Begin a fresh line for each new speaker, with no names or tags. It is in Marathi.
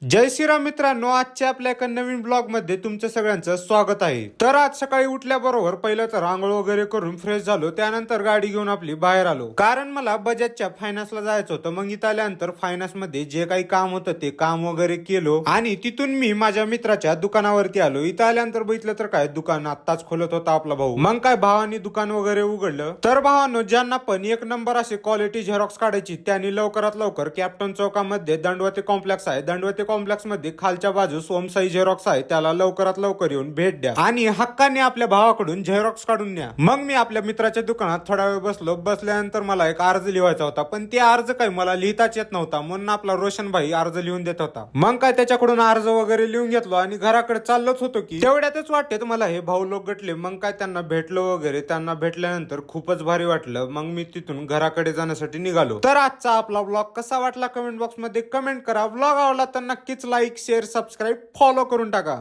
जय श्रीराम मित्रांनो, आजच्या आपल्या एका नवीन ब्लॉग मध्ये तुमचं सगळ्यांचं स्वागत आहे. तर आज सकाळी उठल्याबरोबर पहिलं तर आंघोळ वगैरे करून फ्रेश झालो. त्यानंतर गाडी घेऊन आपली बाहेर आलो, कारण मला बजाजच्या फायनान्सला जायचं होतं. मग इथं आल्यानंतर फायनान्स मध्ये जे काही काम होतं ते काम वगैरे केलो आणि तिथून मी माझ्या मित्राच्या दुकानावरती आलो. इथं आल्यानंतर बघितलं तर काय दुकान आत्ताच खोलत होता आपला भाऊ. मग काय भावानी दुकान वगैरे उघडलं. तर भावांनो, ज्यांना पण एक नंबर अशी क्वालिटी झेरॉक्स काढायची त्यांनी लवकरात लवकर कॅप्टन चौकामध्ये दंडवती कॉम्प्लेक्स आहे. दंडवती कॉम्प्लेक्स मध्ये खालच्या बाजूस ओमसाई झेरॉक्स आहे, त्याला लवकरात लवकर येऊन भेट द्या आणि हक्काने आपल्या भावाकडून झेरॉक्स काढून न्या. मग मी आपल्या मित्राच्या दुकानात थोडा वेळ बसलो. बसल्यानंतर मला एक अर्ज लिहायचा होता, पण ते अर्ज काय मला लिहिताच येत नव्हता. म्हणून आपला रोशन भाई अर्ज लिहून देत होता. मग काय त्याच्याकडून अर्ज वगैरे लिहून घेतलो आणि घराकडे चाललोच होतो की तेवढ्यातच वाटते मला हे भाऊ लोक गटले. मग काय त्यांना भेटलो वगैरे. त्यांना भेटल्यानंतर खूपच भारी वाटलं. मग मी तिथून घराकडे जाण्यासाठी निघालो. तर आजचा आपला ब्लॉग कसा वाटला कमेंट बॉक्स मध्ये कमेंट करा. ब्लॉग आवडला तर नक्कीच लाईक, शेअर, सबस्क्राईब, फॉलो करून टाका.